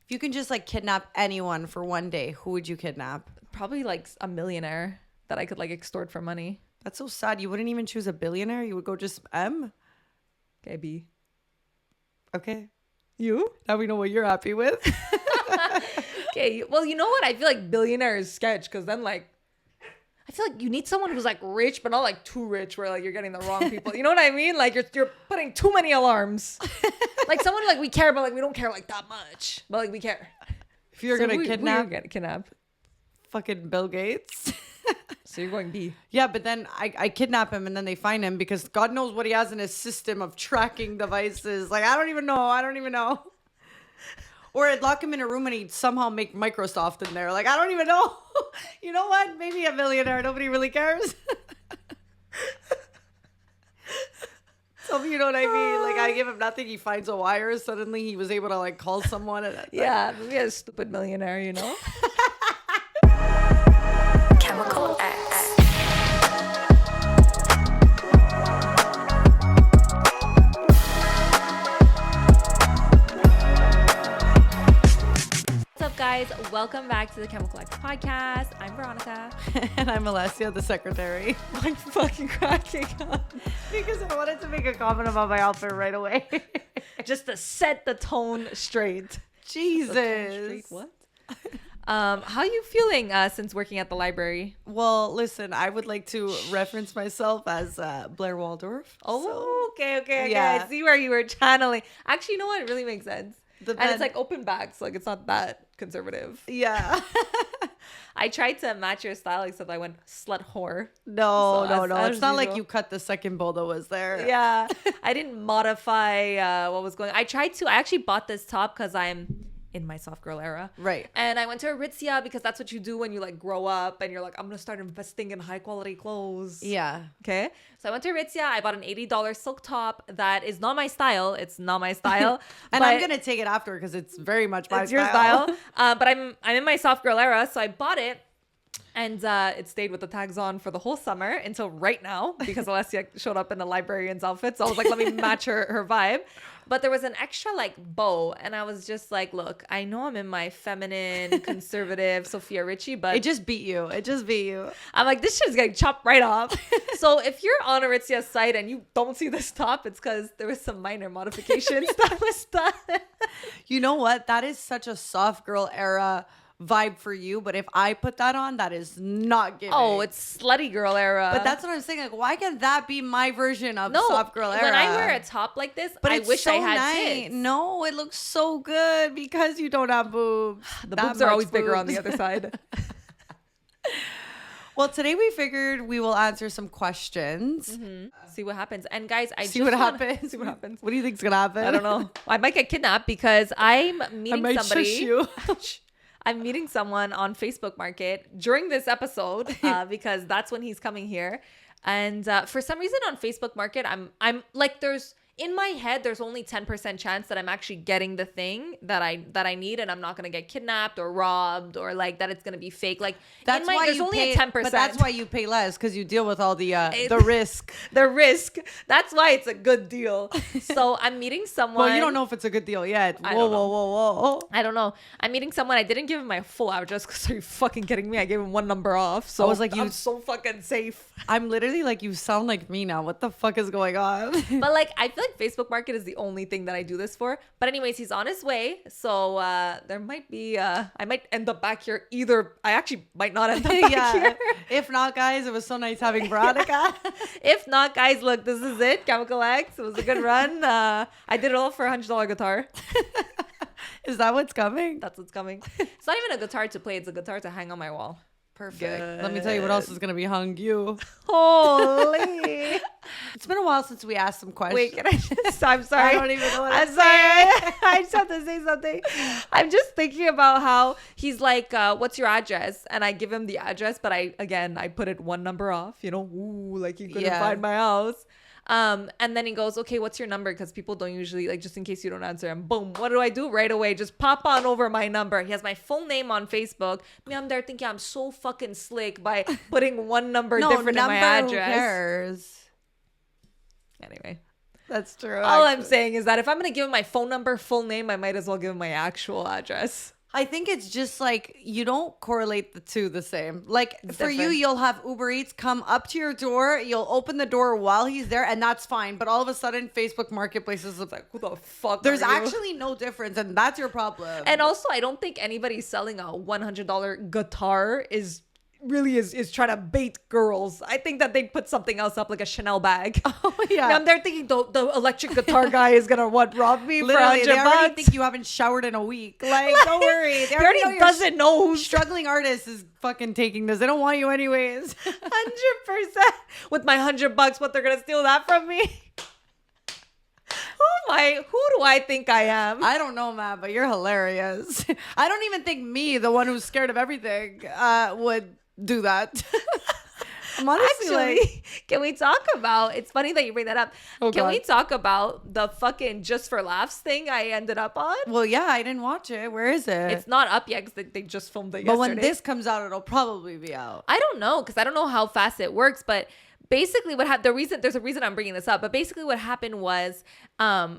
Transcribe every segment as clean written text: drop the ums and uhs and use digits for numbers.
If you can just like kidnap anyone for one day, who would you kidnap? Probably like a millionaire that I could like extort for money. That's so sad. You wouldn't even choose a billionaire. You would go just M. Okay, B. Okay. You? Now we know what you're happy with. Okay. Well, you know what? I feel like billionaire is sketch because then like I feel like you need someone who's like rich, but not like too rich where like you're getting the wrong people. You know what I mean? Like you're putting too many alarms. Like someone like we care, but like we don't care like that much. But like we care. If you're gonna kidnap, kidnap fucking Bill Gates. So you're going B. Yeah, but then I kidnap him and then they find him because God knows what he has in his system of tracking devices. Like, I don't even know. Or I'd lock him in a room and he'd somehow make Microsoft in there. Like, I don't even know. You know what? Maybe a millionaire. Nobody really cares. So, you know what I mean? Like, I give him nothing. He finds a wire. Suddenly he was able to, like, call someone. And yeah, maybe a stupid millionaire, you know? Chemical X. What's up, guys? Welcome back to the Chemical X podcast. I'm Veronica. And I'm Alessia, the secretary. I'm fucking cracking up. Because I wanted to make a comment about my outfit right away. Just to set the tone straight. Jesus. The tone straight, what? How are you feeling since working at the library? Well, listen, I would like to reference myself as Blair Waldorf. Oh, okay. Yeah. I see where you were channeling. Actually, you know what? It really makes sense. And it's like open backs. Like, it's not that conservative. Yeah. I tried to match your style, except I went slut whore. No. as It's not like usual. you cut the second bowl that was there. Yeah. I didn't modify what was going on. I actually bought this top because I'm in my soft girl era. Right. And I went to Aritzia because that's what you do when you like grow up and you're like, I'm going to start investing in high quality clothes. Yeah. Okay. So I went to Aritzia. I bought an $80 silk top that is not my style. It's not my style. And I'm going to take it after because it's very much my it's your style. But I'm in my soft girl era. So I bought it. And it stayed with the tags on for the whole summer until right now because Alessia showed up in a librarian's outfit. So I was like, let me match her vibe. But there was an extra like bow. And I was just like, look, I know I'm in my feminine, conservative Sophia Richie, but It just beat you. I'm like, this shit's getting chopped right off. So if you're on Aritzia's site and you don't see this top, it's because there was some minor modifications that was done. You know what? That is such a soft girl era vibe for you. But if I put that on, that is not giving. Oh, it's slutty girl era. But that's what I'm saying. Like, why can't that be my version of soft girl era? When I wear a top like this, But I it's wish so I had nice. tits. No, it looks so good because you don't have boobs. The That boobs are much always bigger on the boobs. other side. Well, today we figured we will answer some questions. See what happens. And guys, See what happens. See what happens. What do you think's gonna happen? I don't know. I might get kidnapped because I'm meeting I might somebody. shush you. I'm meeting someone on Facebook Market during this episode because that's when he's coming here. And for some reason on Facebook Market, I'm like, in my head, there's only 10% chance that I'm actually getting the thing that I need, and I'm not gonna get kidnapped or robbed or like that it's gonna be fake. Like That's why there's you only pay, a 10%. But that's why you pay less because you deal with all the risk. The risk. That's why it's a good deal. So I'm meeting someone. Well, you don't know if it's a good deal yet. I don't know. Whoa. I don't know. I'm meeting someone. I didn't give him my full address because are you fucking kidding me? I gave him one number off. So I was like, I'm so fucking safe. I'm literally like, you sound like me now. What the fuck is going on? But like, I feel like Facebook Market is the only thing that I do this for. But anyways, he's on his way. So there might be, I might end up back here. Either I actually might not end up back here. If not, guys, it was so nice having Veronica. If not, guys, look, this is it. Chemical X. It was a good run. I did it all for $100 guitar. Is that what's coming? That's what's coming. It's not even a guitar to play. It's a guitar to hang on my wall. Perfect. Good. Let me tell you what else is going to be hung you. Holy. It's been a while since we asked some questions. Wait, can I just, I'm sorry. I don't even know what I'm to sorry. say. I just have to say something. I'm just thinking about how he's like, what's your address? And I give him the address, but I put it one number off, ooh, like he couldn't find my house. And then he goes, okay, what's your number? Because people don't usually, like, just in case you don't answer. And boom, what do I do right away? Just pop on over my number. He has my full name on Facebook. Me, I'm there thinking I'm so fucking slick by putting one number different in my address. Who cares? Anyway, That's true. All I'm saying is that if I'm going to give him my phone number, full name, I might as well give him my actual address. I think it's just like you don't correlate the two the same. Like for you, Different. you'll have Uber Eats come up to your door. You'll open the door while he's there, and that's fine. But all of a sudden, Facebook Marketplace is like, Who the fuck there's are you? actually no difference, and that's your problem. And also, I don't think anybody selling a $100 guitar is trying to bait girls. I think that they put something else up, like a Chanel bag. Oh yeah, And they're thinking the electric guitar guy is gonna rob me literally, for they $100 already bucks. think you haven't showered in a week. Like, don't worry, They already your doesn't know who's struggling artist is fucking taking this. They don't want you anyways. 100% with my $100. What, they're gonna steal that from me? Who do I think I am? I don't know, man, but you're hilarious. I don't even think me, the one who's scared of everything, would do that. I'm honestly Actually, like, can we talk about, it's funny that you bring that up. Oh, Can we God. talk about the fucking Just for Laughs thing I ended up on? well, yeah, I didn't watch it. Where is it? It's not up yet because they just filmed it but yesterday. when this comes out, it'll probably be out. I don't know, because I don't know how fast it works, but basically what happened, there's a reason I'm bringing this up, but basically what happened was I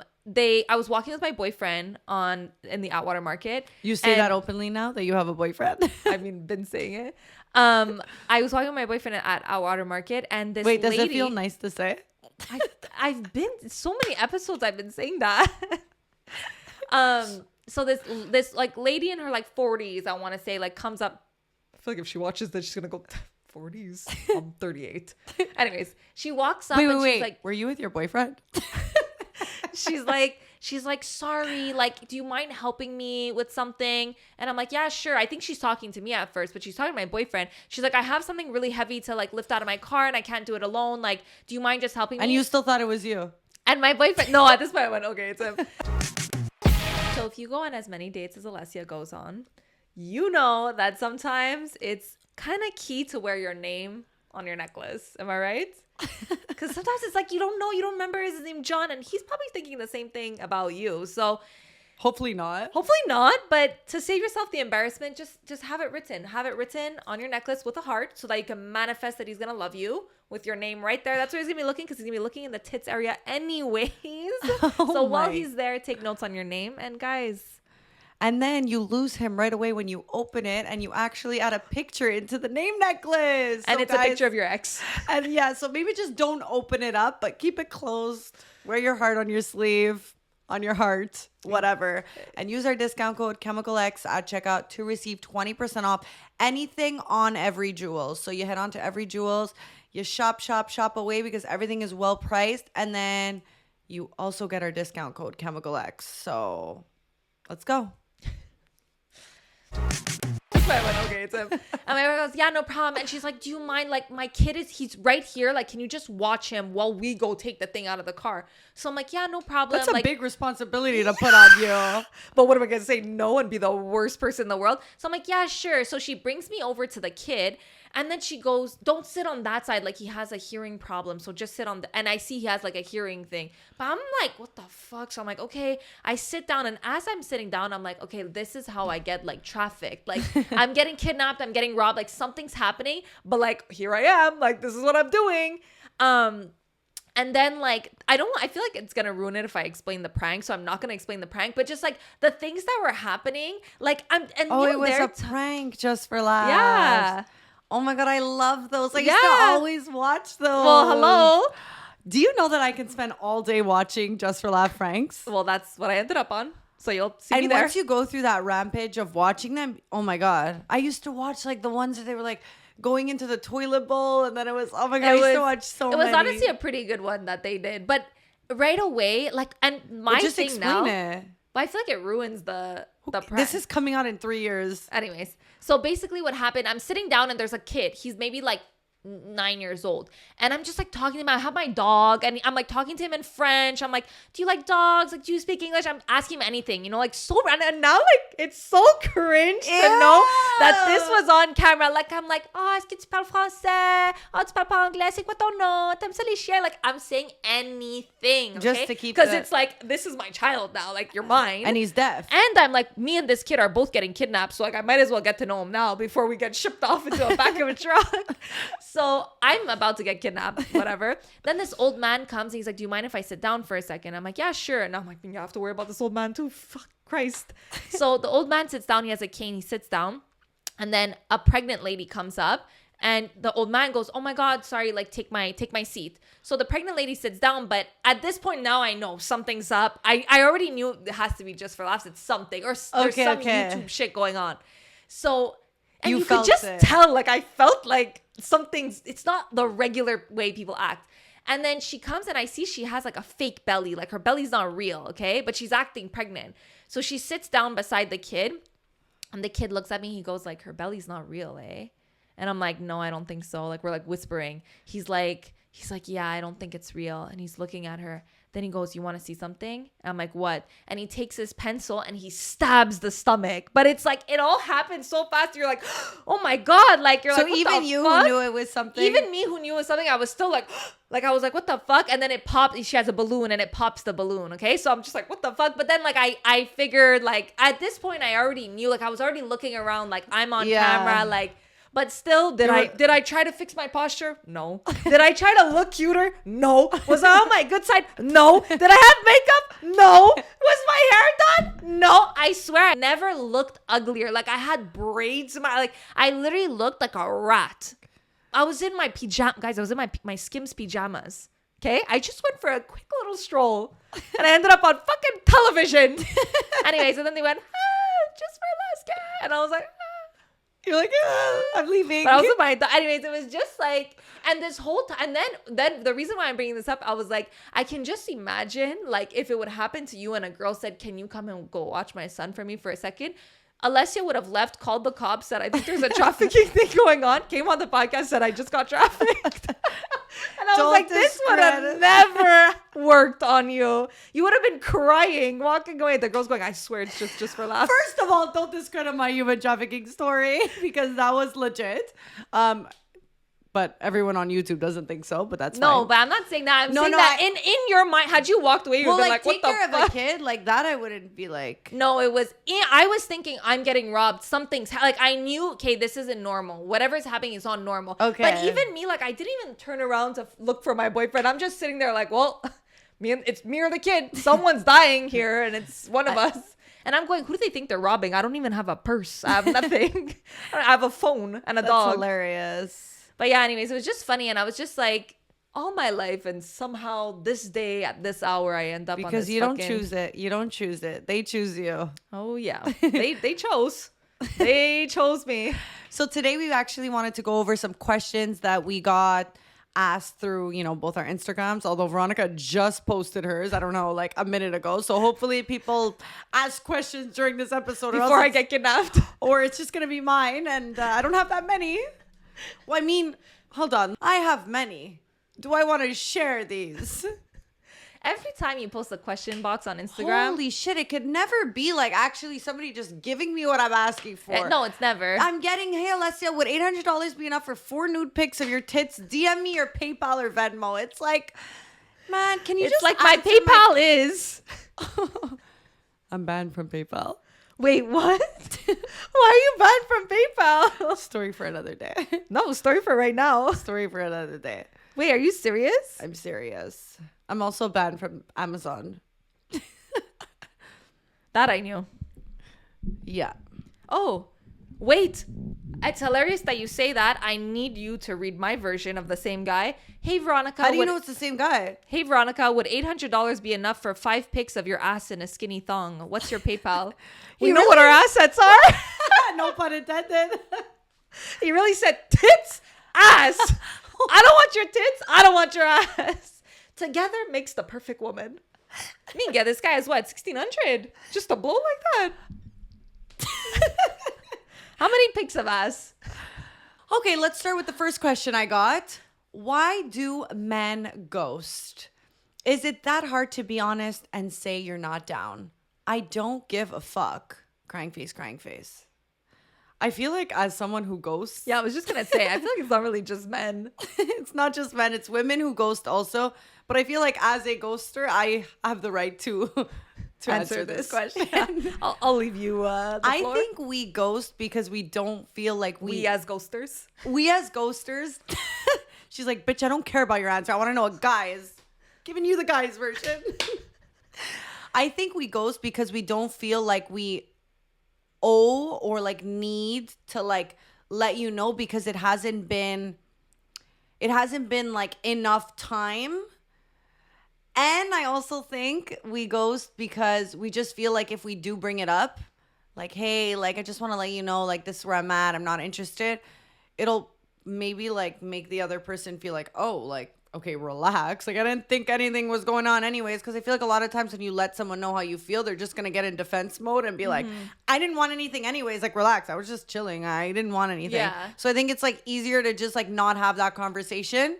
was walking with my boyfriend in the Atwater Market. You say and- that openly now that you have a boyfriend? I mean, been saying it. I was walking with my boyfriend at Atwater Market, and this Wait, does lady, it feel nice to say? I've been so many episodes I've been saying that. So this like lady in her like 40s, I want to say, like comes up. I feel like if she watches this, she's gonna go 40s. I'm 38. Anyways, she walks up and she's like, were you with your boyfriend? she's like, sorry, like, do you mind helping me with something? And I'm like, yeah, sure. I think she's talking to me at first, but she's talking to my boyfriend. She's like, I have something really heavy to like lift out of my car and I can't do it alone. Like, do you mind just helping me? And you still thought it was you? And my boyfriend, no, at this point I went, okay, it's him. So if you go on as many dates as Alessia goes on, you know that sometimes it's kind of key to wear your name on your necklace. Am I right? Because sometimes it's like you don't remember his name John, and he's probably thinking the same thing about you. So Hopefully not. hopefully not, but to save yourself the embarrassment, just have it written on your necklace with a heart so that you can manifest that he's gonna love you with your name right there. That's where he's gonna be looking, because he's gonna be looking in the tits area anyways. So while he's there, take notes on your name. And guys, And then you lose him right away when you open it and you actually add a picture into the name necklace. and So it's a guys- picture of your ex. And yeah, so maybe just don't open it up, but keep it closed. Wear your heart on your sleeve, on your heart, whatever. And use our discount code ChemicalX at checkout to receive 20% off anything on Every Jewels. So you head on to Every Jewels, you shop away because everything is well priced. And then you also get our discount code ChemicalX. So let's go. I went, okay, it's him. And my wife goes, yeah, no problem. And she's like, do you mind? Like, my kid he's right here. Like, can you just watch him while we go take the thing out of the car? So I'm like, yeah, no problem. That's a like, big responsibility to put on you. but what am I going to say no and be the worst person in the world? So I'm like, yeah, sure. So she brings me over to the kid. And then she goes, don't sit on that side. Like, he has a hearing problem. So just sit on and I see he has like a hearing thing. But I'm like, what the fuck? So I'm like, okay. I sit down. And as I'm sitting down, I'm like, okay, this is how I get like trafficked. Like, I'm getting kidnapped. I'm getting robbed. Like, something's happening. But like, here I am. Like, this is what I'm doing. And then like, I feel like it's going to ruin it if I explain the prank. So I'm not going to explain the prank, but just like the things that were happening, like It was a prank just for laughs. Yeah. Oh my God, I love those. I used Yeah. to always watch those. Well, hello. Do you know that I can spend all day watching Just for Laugh pranks? Well, that's what I ended up on. So you'll see me And there. once you go through that rampage of watching them, oh my God. I used to watch like the ones that they were like going into the toilet bowl, and then it was, oh my God, I used to watch so many. It was honestly a pretty good one that they did. But right away, like, and my Just thing explain now, it. but I feel like it ruins the prank. This is coming out in 3 years. Anyways, so basically what happened, I'm sitting down and there's a kid. He's maybe like 9 years old. And I'm just like talking to him. I have my dog and I'm like talking to him in French. I'm like, do you like dogs? Like, do you speak English? I'm asking him anything, you know, like so random. And now like it's so cringe to know that this was on camera. Like, I'm like, oh, est-ce que tu parles français? Oh, tu parles pas anglais? C'est quoi ton nom? T'aimes ça les chiens? Like, I'm saying anything. Okay? Just to keep Because the- it's like, this is my child now. Like, you're mine. And he's deaf. And I'm like, me and this kid are both getting kidnapped. So like, I might as well get to know him now before we get shipped off into a back of a truck. So I'm about to get kidnapped, whatever. Then this old man comes and he's like, do you mind if I sit down for a second? I'm like, yeah, sure. And I'm like, you have to worry about this old man too. Fuck Christ. So the old man sits down. He has a cane. He sits down. And then a pregnant lady comes up. And the old man goes, oh my God, sorry, like take my seat. So the pregnant lady sits down, but at this point now I know something's up. I already knew it has to be just for laughs. It's something or there's some YouTube shit going on. So, and you could just tell, like I felt like it's not the regular way people act. And then she comes and I see she has like a fake belly, like her belly's not real, okay? But she's acting pregnant. So she sits down beside the kid and the kid looks at me. He goes like, her belly's not real, eh? And I'm like, no, I don't think so. Like, we're like whispering. He's like, yeah, I don't think it's real. And he's looking at her. Then he goes, you want to see something? And I'm like, what? And he takes his pencil and he stabs the stomach. But it's like, it all happened so fast. You're like, oh my God. Like, you're like, what even the you fuck? who knew it was something. Even me who knew it was something, I was still like, I was like, what the fuck? And then it popped. She has a balloon and it pops the balloon. Okay. So I'm just like, what the fuck? But then like, I figured like at this point, I already knew, like I was already looking around, like I'm on camera, like, but still, did I try to fix my posture? No. Did I try to look cuter? No. Was I on my good side? No. Did I have makeup? No. Was my hair done? No. I swear I never looked uglier. Like I had braids in I literally looked like a rat. I was in my pajamas. Guys, I was in my Skims pajamas. Okay? I just went for a quick little stroll and I ended up on fucking television. Anyways, and then they went, just for Alaska. And I was like, You're like, I'm leaving. But I was with my anyways, it was just like, and this whole time, and then the reason why I'm bringing this up, I was like, I can just imagine like if it would happen to you and a girl said, can you come and go watch my son for me for a second? Alessia would have left, called the cops, said, I think there's a trafficking thing going on, came on the podcast, said, I just got trafficked. And I was like, this would have never worked on you. You would have been crying, walking away. The girl's going, I swear it's just for laughs. First of all, don't discredit my human trafficking story because that was legit. But everyone on YouTube doesn't think so, but that's fine. No, but I'm not saying that. I'm saying that in your mind, had you walked away, you'd be like, what the fuck? Take care of a kid like that, I wouldn't be like. No, I was thinking I'm getting robbed. Something's like, I knew, okay, this isn't normal. Whatever's happening is not normal. Okay. But even me, like, I didn't even turn around to look for my boyfriend. I'm just sitting there like, well, it's me or the kid. Someone's dying here and it's one of us. And I'm going, who do they think they're robbing? I don't even have a purse. I have nothing. I have a phone and a dog. That's hilarious. But yeah, anyways, it was just funny. And I was just like, all my life. And somehow this day at this hour, I end up on this because you don't choose it. You don't choose it. They choose you. Oh, yeah. They chose. They chose me. So today we actually wanted to go over some questions that we got asked through, both our Instagrams, although Veronica just posted hers, I don't know, like a minute ago. So hopefully people ask questions during this episode before I get kidnapped. Or it's just going to be mine. And I don't have that many. Well, I mean, hold on. I have many. Do I want to share these? Every time you post a question box on Instagram. Holy shit, it could never be like actually somebody just giving me what I'm asking for. No, it's never. I'm getting, hey, Alessia, would $800 be enough for 4 nude pics of your tits? DM me your PayPal or Venmo. It's like, man, can you it's just like my PayPal is. I'm banned from PayPal. Wait, what? Why are you banned from PayPal? Story for another day. No, story for right now. Story for another day. Wait, are you serious? I'm serious. I'm also banned from Amazon. That I knew. Yeah. Oh, wait. It's hilarious that you say that. I need you to read my version of the same guy. Hey, Veronica. How do you know it's the same guy? Hey, Veronica, would $800 be enough for 5 pics of your ass in a skinny thong? What's your PayPal? We know what our assets are. No pun intended. He really said tits, ass. I don't want your tits. I don't want your ass. Together makes the perfect woman. I mean, yeah, this guy is what, 1,600? Just a blow like that? How many pics of ass? Okay, let's start with the first question I got. Why do men ghost? Is it that hard to be honest and say you're not down? I don't give a fuck. Crying face, crying face. I feel like as someone who ghosts. Yeah, I was just going to say, I feel like it's not really just men. It's not just men. It's women who ghost also. But I feel like as a ghoster, I have the right to to answer this question. I'll leave you the floor. think we ghost because we don't feel like we as ghosters. We as ghosters. She's like, bitch, I don't care about your answer. I want to know a guy's. Giving you the guy's version. I think we ghost because we don't feel like we owe or like need to like let you know because it hasn't been like enough time. And I also think we ghost because we just feel like if we do bring it up, like, hey, like, I just want to let you know, like, this is where I'm at. I'm not interested. It'll maybe, like, make the other person feel like, oh, like, okay, relax. Like, I didn't think anything was going on anyways. Because I feel like a lot of times when you let someone know how you feel, they're just going to get in defense mode and be like, I didn't want anything anyways. Like, relax. I was just chilling. I didn't want anything. Yeah. So I think it's, like, easier to just, like, not have that conversation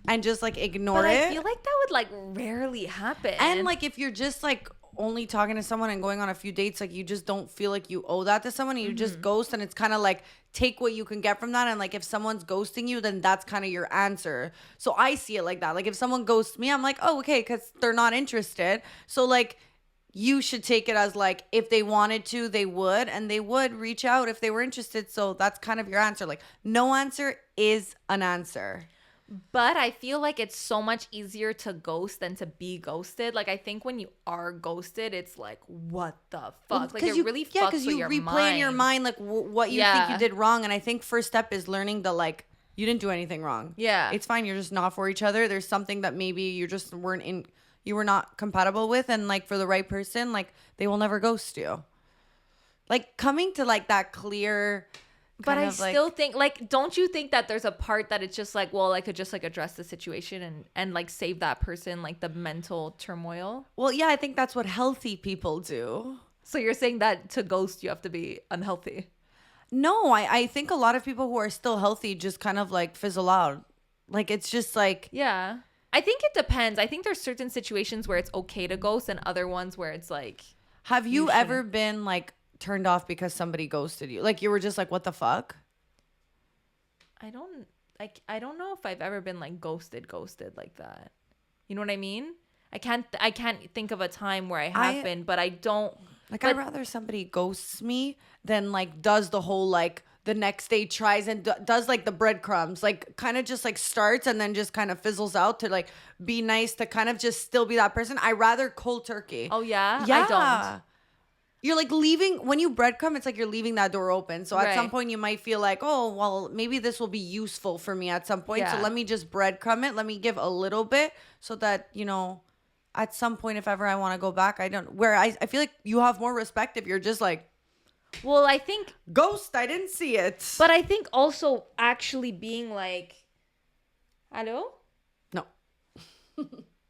and just like ignore it. I feel like that would like rarely happen. And like if you're just like only talking to someone and going on a few dates, like you just don't feel like you owe that to someone and you just ghost, and it's kind of like take what you can get from that. And like if someone's ghosting you, then that's kind of your answer. So I see it like that. Like if someone ghosts me, I'm like, oh, okay, because they're not interested. So like you should take it as like if they wanted to, they would, and they would reach out if they were interested. So that's kind of your answer. Like no answer is an answer. But I feel like it's so much easier to ghost than to be ghosted. Like I think when you are ghosted, it's like, what the fuck? Like it really fucks with your mind. You replay in your mind like what you think you did wrong. And I think first step is learning the like, you didn't do anything wrong. Yeah. It's fine. You're just not for each other. There's something that maybe you just you were not compatible with. And like for the right person, like they will never ghost you. Like coming to like that clear... But I still think, like, don't you think that there's a part that it's just like, well, I could just like address the situation and like save that person, like the mental turmoil? Well, yeah, I think that's what healthy people do. So you're saying that to ghost, you have to be unhealthy? No, I think a lot of people who are still healthy just kind of like fizzle out. Like, it's just like... Yeah. I think it depends. I think there's certain situations where it's okay to ghost and other ones where it's like... Have you ever been like... turned off because somebody ghosted you? Like you were just like, what the fuck? I don't know if I've ever been like ghosted like that. You know what I mean? I can't think of a time where I have been, but I don't like. I'd rather somebody ghosts me than like does the whole like the next day tries and does like the breadcrumbs, like kind of just like starts and then just kind of fizzles out to like be nice to kind of just still be that person. I rather cold turkey. Oh yeah? I don't. You're like leaving, when you breadcrumb, it's like you're leaving that door open. So at some point you might feel like, oh, well, maybe this will be useful for me at some point. Yeah. So let me just breadcrumb it. Let me give a little bit so that, you know, at some point, if ever I want to go back, I feel like you have more respect if you're just like, well, I think ghost, I didn't see it. But I think also actually being like, allô? No.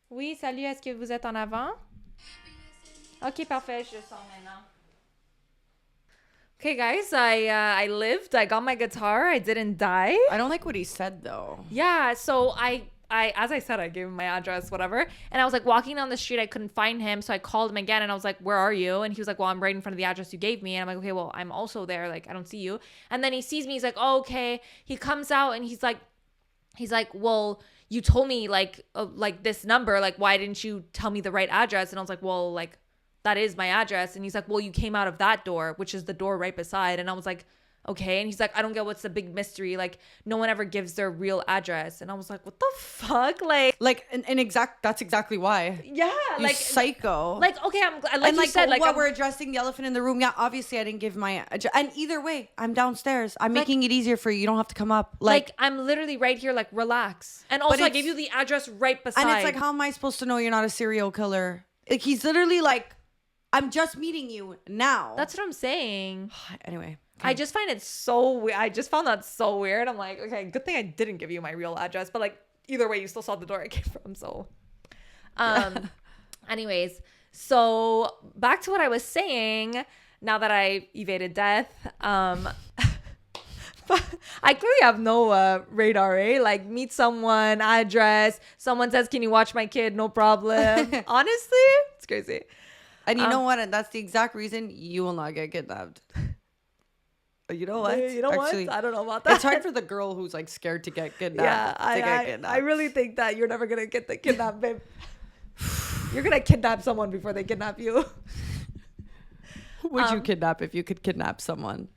Oui, salut, est-ce que vous êtes en avant? Ok, parfait, je sors maintenant. Okay, guys, I lived. I got my guitar. I didn't die. I don't like what he said, though. Yeah, so I as I said, I gave him my address, whatever. And I was like walking down the street. I couldn't find him. So I called him again and I was like, where are you? And he was like, well, I'm right in front of the address you gave me. And I'm like, okay, well, I'm also there. Like, I don't see you. And then he sees me. He's like, oh, okay. He comes out and he's like, well, you told me like this number. Like, why didn't you tell me the right address? And I was like, well, like, that is my address. And he's like, well, you came out of that door, which is the door right beside. And I was like, okay. And he's like, I don't get what's the big mystery. Like, no one ever gives their real address. And I was like, what the fuck? That's exactly why. Yeah. You like psycho. Like, okay, I'm glad. Like you said, like, we're addressing the elephant in the room. Yeah, obviously I didn't give my address. And either way, I'm downstairs. I'm making it easier for you. You don't have to come up. Like I'm literally right here. Like, relax. And also I gave you the address right beside. And it's like, how am I supposed to know you're not a serial killer? Like, he's literally like, I'm just meeting you now. That's what I'm saying. Anyway. Okay. I just find it so weird. I just found that so weird. I'm like, okay, good thing I didn't give you my real address. But like, either way, you still saw the door I came from. So, anyways. So back to what I was saying. Now that I evaded death, I clearly have no radar, eh? Like, meet someone, address. Someone says, can you watch my kid? No problem. Honestly, it's crazy. And you know what? And that's the exact reason you will not get kidnapped. You know what? Actually, what? I don't know about that. It's hard for the girl who's like scared to get kidnapped. Yeah, I really think that you're never gonna get the kidnapped, babe. You're gonna kidnap someone before they kidnap you. would you kidnap if you could kidnap someone?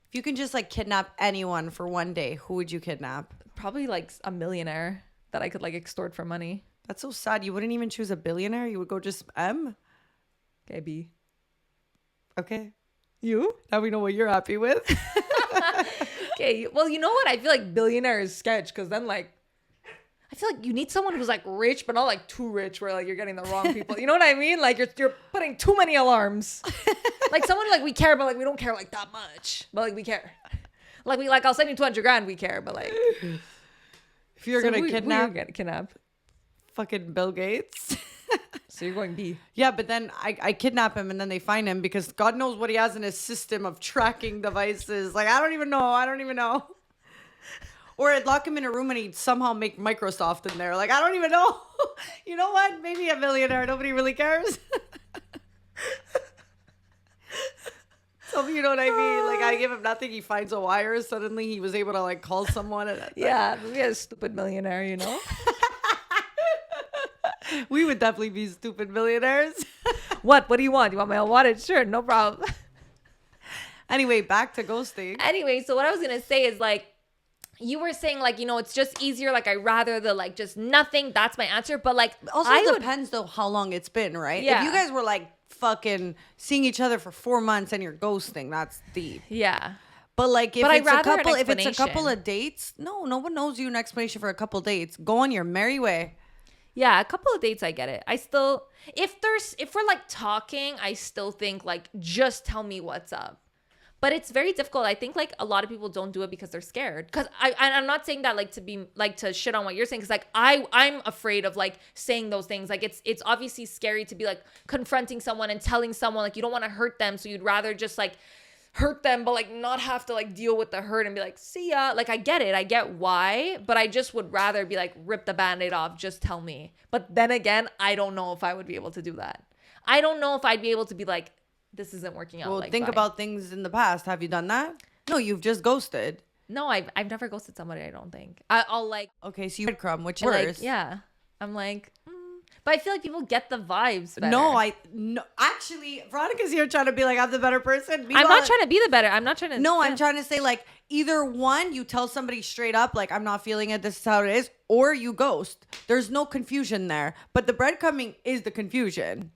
If you can just like kidnap anyone for one day, who would you kidnap? Probably like a millionaire that I could like extort for money. That's so sad. You wouldn't even choose a billionaire. You would go just M. Okay, B. Okay. You? Now we know what you're happy with. Okay. Well, you know what? I feel like billionaire is sketch because then like I feel like you need someone who's like rich, but not like too rich where like you're getting the wrong people. You know what I mean? Like you're putting too many alarms. Like someone like we care, but like we don't care like that much. But like we care. Like we like I'll send you 200 grand. We care, but like if you're so gonna kidnap, kidnap fucking Bill Gates. So you're going B. Yeah, but then I kidnap him and then they find him because God knows what he has in his system of tracking devices. Like I don't even know. Or I'd lock him in a room and he'd somehow make Microsoft in there. Like, I don't even know. You know what? Maybe a millionaire. Nobody really cares. So, you know what I mean? Like, I give him nothing. He finds a wire. Suddenly, he was able to, like, call someone. Yeah, maybe a stupid millionaire, you know? We would definitely be stupid millionaires. What do you want? You want my wallet? Sure, no problem. Anyway, back to ghosting. Anyway, so what I was going to say is, like, you were saying, like, you know, it's just easier. Like, I rather the, like, just nothing. That's my answer. But, like, also depends, though, how long it's been, right? Yeah. If you guys were, like, fucking seeing each other for 4 months and you're ghosting, that's deep. Yeah. But, like, if it's a couple of dates, no one knows you an explanation for a couple dates. Go on your merry way. Yeah, a couple of dates, I get it. I still, if we're, like, talking, I still think, like, just tell me what's up. But it's very difficult. I think like a lot of people don't do it because they're scared. Because I'm not saying that like to be like to shit on what you're saying. Because like I'm afraid of like saying those things. Like it's obviously scary to be like confronting someone and telling someone like you don't want to hurt them. So you'd rather just like hurt them, but like not have to like deal with the hurt and be like, see ya. Like I get it. I get why. But I just would rather be like, rip the Band-Aid off. Just tell me. But then again, I don't know if I would be able to do that. I don't know if I'd be able to be like, this isn't working out. Well, like, think bye. about things in the past. Have you done that? No, you've just ghosted. No, I've never ghosted somebody. I don't think. I'll like. Okay, so you breadcrumb, which Like, worse? yeah, I'm like. But I feel like people get the vibes better. No. Actually, Veronica's here trying to be like I'm the better person. I'm not trying to be the better. I'm not trying to. No, I'm trying to say like either one, you tell somebody straight up like I'm not feeling it. This is how it is, or you ghost. There's no confusion there. But the breadcrumbing is the confusion.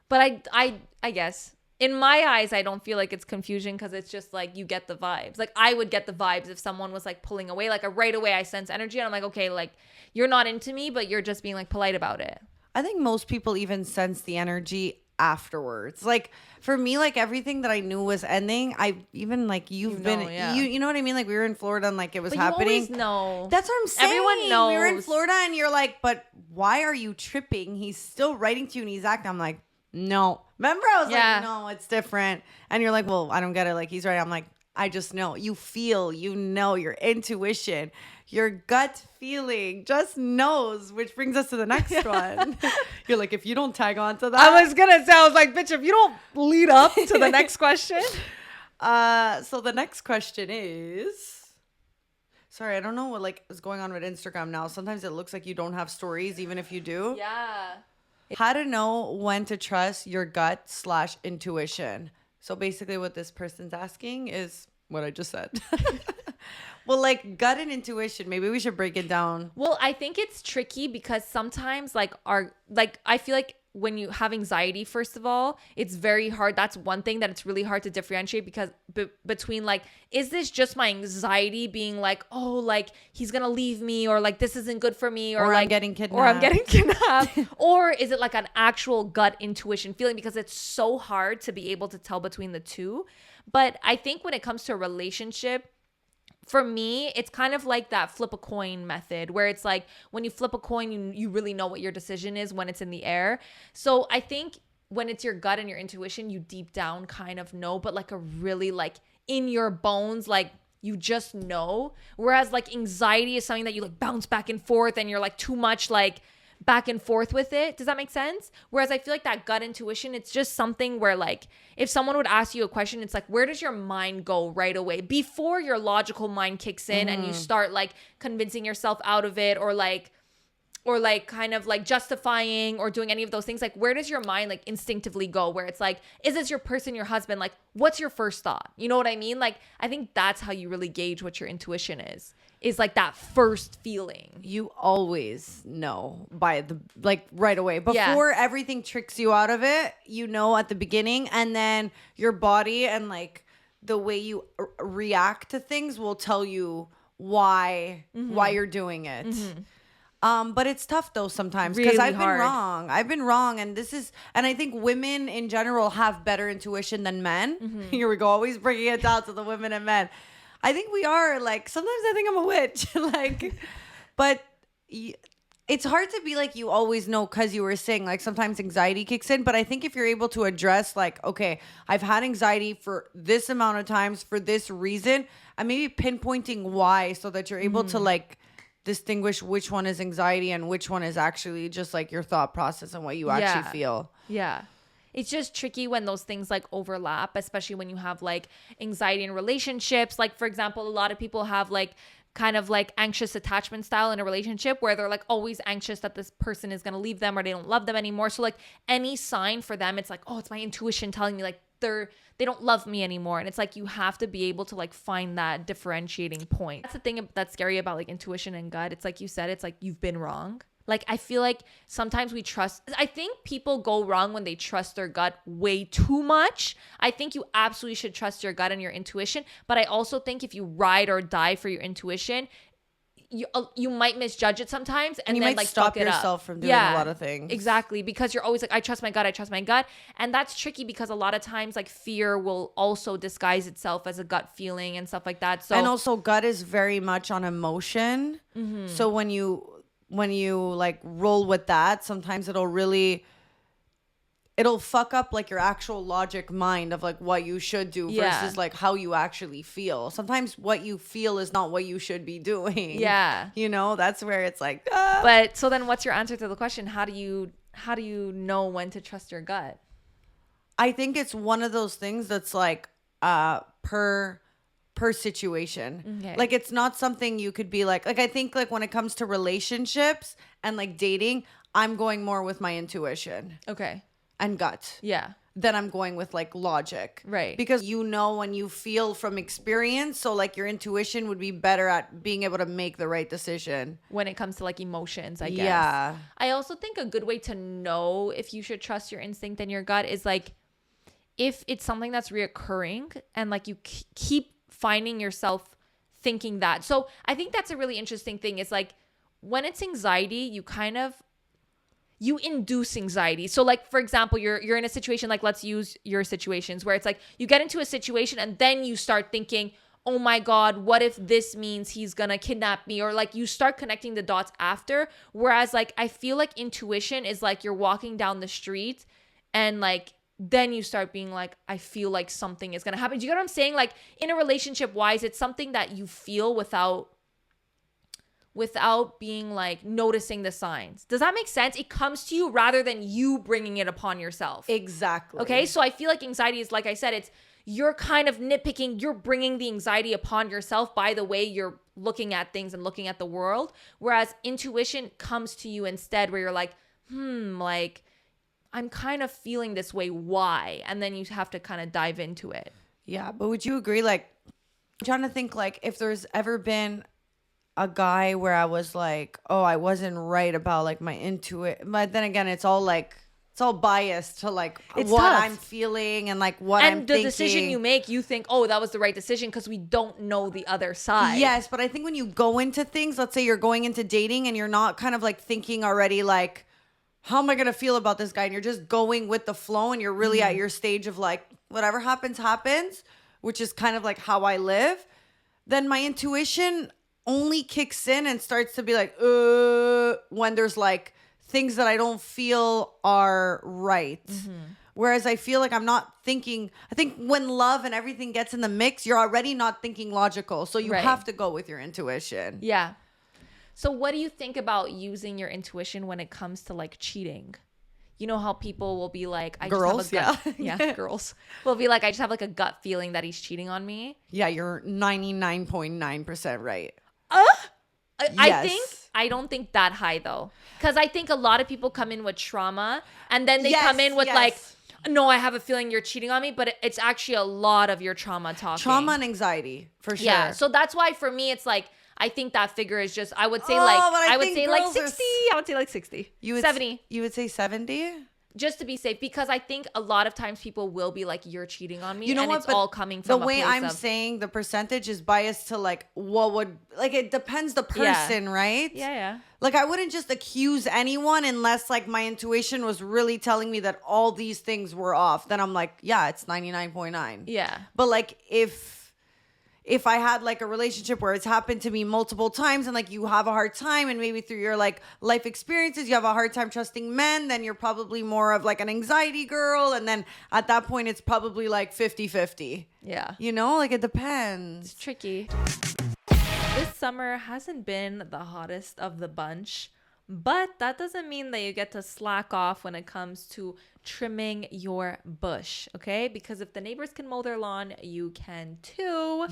But I guess. In my eyes, I don't feel like it's confusion because it's just like you get the vibes. Like I would get the vibes if someone was like pulling away. Like right away I sense energy and I'm like, okay, like you're not into me, but you're just being like polite about it. I think most people even sense the energy afterwards. Like for me, like everything that I knew was ending, I even like you know what I mean? Like we were in Florida and like it was but happening. You always know. That's what I'm saying. Everyone knows. We were in Florida and you're like, but why are you tripping? He's still writing to you and he's acting. I'm like, no. Remember, I was like, no, it's different. And you're like, well, I don't get it. Like, he's right. I'm like, I just know. You feel, you know, your intuition, your gut feeling just knows, which brings us to the next one. You're like, if you don't tag on to that. I was going to say, I was like, bitch, if you don't lead up to the next question. So the next question is, sorry, I don't know what like is going on with Instagram now. Sometimes it looks like you don't have stories, even if you do. Yeah. How to know when to trust your gut/intuition. So basically what this person's asking is what I just said. Well, like gut and intuition, maybe we should break it down. Well, I think it's tricky because sometimes I feel like when you have anxiety, first of all, it's very hard. That's one thing that it's really hard to differentiate because between like, is this just my anxiety being like, oh, like he's going to leave me or like this isn't good for me or like I'm getting kidnapped. Or is it like an actual gut intuition feeling because it's so hard to be able to tell between the two. But I think when it comes to a relationship, for me, it's kind of like that flip a coin method where it's like when you flip a coin, you really know what your decision is when it's in the air. So I think when it's your gut and your intuition, you deep down kind of know, but like a really like in your bones, like you just know. Whereas like anxiety is something that you like bounce back and forth and you're like too much like back and forth with it. Does that make sense? Whereas I feel like that gut intuition, it's just something where like if someone would ask you a question, it's like where does your mind go right away before your logical mind kicks in and you start like convincing yourself out of it or like or like kind of like justifying or doing any of those things, like where does your mind like instinctively go, where it's like, is this your person, your husband? Like, what's your first thought? You know what I mean? Like, I think that's how you really gauge what your intuition is like that first feeling. You always know by the, like, right away before everything tricks you out of it, you know, at the beginning, and then your body and like the way you react to things will tell you why you're doing it. But it's tough though sometimes, because Really I've been wrong, and I think women in general have better intuition than men. Here we go, always bringing it down to the women and men. I think we are, like, sometimes I think I'm a witch, like, but it's hard to be like, you always know, because you were saying, like, sometimes anxiety kicks in. But I think if you're able to address, like, okay, I've had anxiety for this amount of times for this reason, and maybe pinpointing why, so that you're able to, like, distinguish which one is anxiety and which one is actually just like your thought process and what you actually feel. Yeah. It's just tricky when those things like overlap, especially when you have like anxiety in relationships. Like, for example, a lot of people have like kind of like anxious attachment style in a relationship, where they're like always anxious that this person is going to leave them or they don't love them anymore. So like any sign for them, it's like, oh, it's my intuition telling me like they don't love me anymore. And it's like, you have to be able to like find that differentiating point. That's the thing that's scary about like intuition and gut. It's like you said, it's like you've been wrong. Like, I feel like sometimes I think people go wrong when they trust their gut way too much. I think you absolutely should trust your gut and your intuition. But I also think if you ride or die for your intuition, you might misjudge it sometimes, and you then might like stop yourself yourself from doing a lot of things. Exactly, because you're always like, I trust my gut, and that's tricky because a lot of times like fear will also disguise itself as a gut feeling and stuff like that. So, and also gut is very much on emotion. So when you like roll with that, sometimes it'll fuck up like your actual logic mind of like what you should do versus like how you actually feel. Sometimes what you feel is not what you should be doing. Yeah. You know, that's where it's like, But so then what's your answer to the question? How do you know when to trust your gut? I think it's one of those things that's like per situation. Okay. Like, it's not something you could be like I think like when it comes to relationships and like dating, I'm going more with my intuition. Okay. And gut. Yeah. Then I'm going with like logic. Right. Because you know when you feel from experience, so like your intuition would be better at being able to make the right decision. When it comes to like emotions, I guess. Yeah. I also think a good way to know if you should trust your instinct and your gut is like, if it's something that's reoccurring and like you keep finding yourself thinking that. So I think that's a really interesting thing. It's like when it's anxiety, you induce anxiety. So like, for example, you're in a situation, like let's use your situations where it's like you get into a situation and then you start thinking, oh my God, what if this means he's gonna kidnap me? Or like you start connecting the dots after. Whereas like I feel like intuition is like you're walking down the street and like then you start being like, I feel like something is gonna happen. Do you get what I'm saying? Like in a relationship wise, it's something that you feel without being like noticing the signs. Does that make sense? It comes to you rather than you bringing it upon yourself. Exactly. Okay. So I feel like anxiety is, like I said, it's you're kind of nitpicking. You're bringing the anxiety upon yourself by the way you're looking at things and looking at the world. Whereas intuition comes to you instead, where you're like, like I'm kind of feeling this way. Why? And then you have to kind of dive into it. Yeah. But would you agree? Like, I'm trying to think like if there's ever been a guy where I was like, oh, I wasn't right about like my intuition. But then again, it's all biased to like it's what tough. I'm feeling and like what I'm thinking. And the decision you make, you think, oh, that was the right decision because we don't know the other side. Yes, but I think when you go into things, let's say you're going into dating and you're not kind of like thinking already like, how am I going to feel about this guy? And you're just going with the flow and you're really at your stage of like, whatever happens, which is kind of like how I live. Then my intuition only kicks in and starts to be like, when there's like things that I don't feel are right. Whereas I feel like I'm not thinking, I think when love and everything gets in the mix, you're already not thinking logical. So you have to go with your intuition. Yeah. So what do you think about using your intuition when it comes to like cheating? You know how people will be like, girls, girls will be like, I just have like a gut feeling that he's cheating on me. Yeah, you're 99.9% right. I think I don't think that high though. Because I think a lot of people come in with trauma and then they Yes, come in with yes. like, no, I have a feeling you're cheating on me, but it's actually a lot of your trauma talking. Trauma and anxiety, for sure. Yeah. So that's why for me, it's like, I think that figure is just, I would say Oh, like, but I I would think say like girls are 60. I would say like 60. You would 70. You would say 70? Just to be safe, because I think a lot of times people will be like, you're cheating on me. You know and what? it's But all coming from the way a place I'm of, saying the percentage is biased to like what would like it depends the person, right? Yeah. Like I wouldn't just accuse anyone unless like my intuition was really telling me that all these things were off. Then I'm like, yeah, it's 99.9. Yeah. But like if I had like a relationship where it's happened to me multiple times and like you have a hard time and maybe through your like life experiences you have a hard time trusting men, then you're probably more of like an anxiety girl, and then at that point it's probably like 50-50. Yeah. You know, like it depends. It's tricky. This summer hasn't been the hottest of the bunch, but that doesn't mean that you get to slack off when it comes to trimming your bush, okay? Because if the neighbors can mow their lawn, you can too.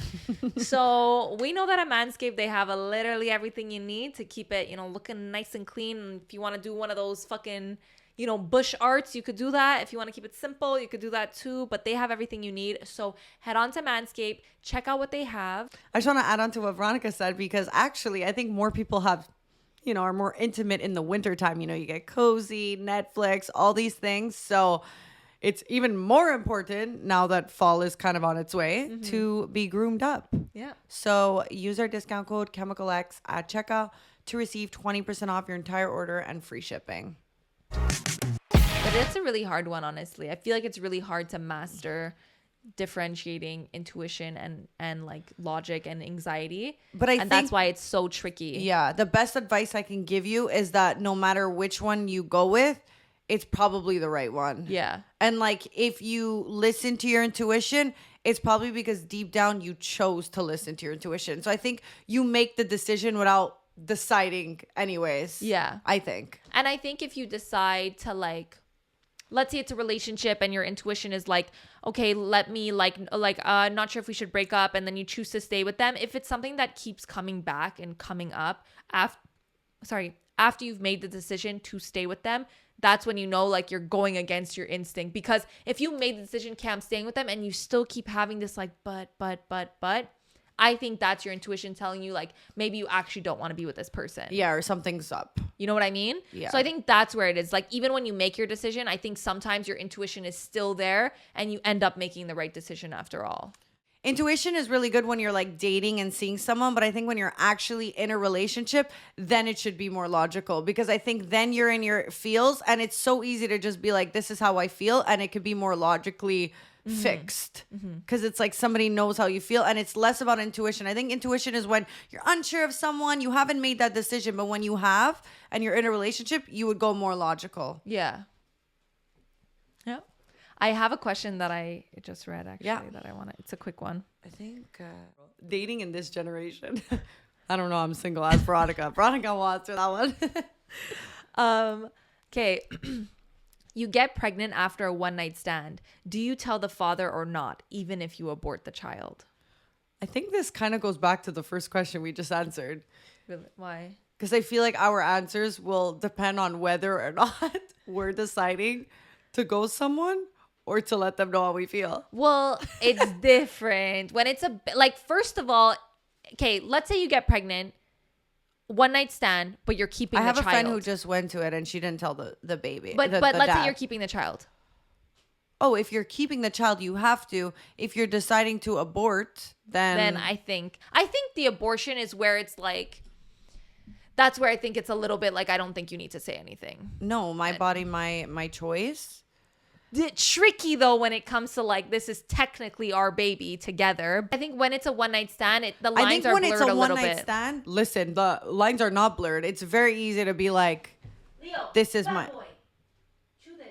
So we know that at Manscaped, they have literally everything you need to keep it, looking nice and clean. And if you want to do one of those fucking, bush arts, you could do that. If you want to keep it simple, you could do that too. But they have everything you need. So head on to Manscaped, check out what they have. I just want to add on to what Veronica said, because actually I think more people have are more intimate in the wintertime. You get cozy, Netflix, all these things. So it's even more important now that fall is kind of on its way to be groomed up. Yeah. So use our discount code ChemicalX at checkout to receive 20% off your entire order and free shipping. But it's a really hard one, honestly. I feel like it's really hard to master differentiating intuition and like logic and anxiety, but I think that's why it's so tricky. Yeah, the best advice I can give you is that no matter which one you go with, it's probably the right one. Yeah. And like if you listen to your intuition, it's probably because deep down you chose to listen to your intuition. So I think you make the decision without deciding anyways. Yeah. I think. And I think if you decide to like, let's say it's a relationship and your intuition is like, okay, let me not sure if we should break up, and then you choose to stay with them. If it's something that keeps coming back and coming up after you've made the decision to stay with them, that's when like you're going against your instinct. Because if you made the decision, okay, I'm staying with them, and you still keep having this like, but, I think that's your intuition telling you like maybe you actually don't want to be with this person. Yeah, or something's up. You know what I mean? Yeah. So I think that's where it is. Like even when you make your decision, I think sometimes your intuition is still there and you end up making the right decision after all. Intuition is really good when you're like dating and seeing someone, but I think when you're actually in a relationship, then it should be more logical, because I think then you're in your feels and it's so easy to just be like, this is how I feel, and it could be more logically fixed because it's like somebody knows how you feel, and it's less about intuition. I think intuition is when you're unsure of someone, you haven't made that decision, but when you have and you're in a relationship, you would go more logical. Yeah. I have a question that I just read actually that I want to, it's a quick one. I think dating in this generation, I don't know, I'm single as Veronica. Veronica wants that one. Okay. You get pregnant after a one-night stand. Do you tell the father or not, even if you abort the child? I think this kind of goes back to the first question we just answered. Really? Why? Because I feel like our answers will depend on whether or not we're deciding to go someone or to let them know how we feel. Well, it's different. When it's first of all, okay, let's say you get pregnant, one night stand, but you're keeping the child. I have a friend who just went to it and she didn't tell the baby. But let's say you're keeping the child. Oh, if you're keeping the child, you have to. If you're deciding to abort, then I think the abortion is where it's like, that's where I think it's a little bit like, I don't think you need to say anything. No, my body, my choice. It's tricky though when it comes to like, this is technically our baby together. I think when it's a one night stand, the lines are blurred a little bit. I think when it's a one night stand, listen, the lines are not blurred. It's very easy to be like, Leo, this is my boy. Chew this.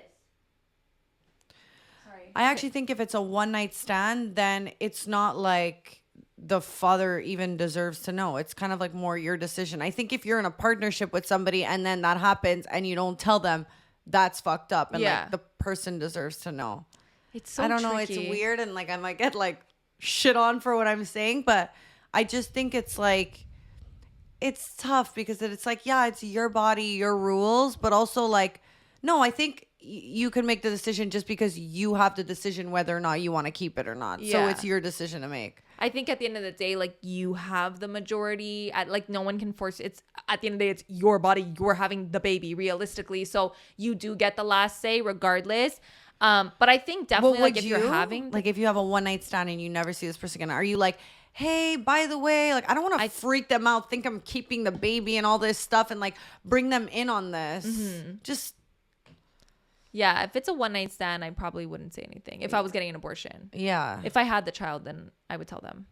Sorry. I actually think if it's a one night stand, then it's not like the father even deserves to know. It's kind of like more your decision. I think if you're in a partnership with somebody and then that happens and you don't tell them, that's fucked up, and like the person deserves to know. It's so I don't know, tricky. it's weird, and like I might get like shit on for what I'm saying, but I just think it's like it's tough because it's like, yeah, it's your body, your rules, but also like, no, I think you can make the decision just because you have the decision whether or not you want to keep it or not. So Yeah. it's your decision to make. I think at the end of the day, like, you have the majority. Like, no one can force it's at the end of the day, it's your body. You're having the baby realistically, so you do get the last say regardless. But I think definitely, like, if you're having like, if you have a one night stand and you never see this person again, are you like, hey, by the way, like, I don't want to freak them out, think I'm keeping the baby and all this stuff, and like bring them in on this? Just yeah, if it's a one night stand, I probably wouldn't say anything. If I was getting an abortion, yeah. if I had the child, then I would tell them.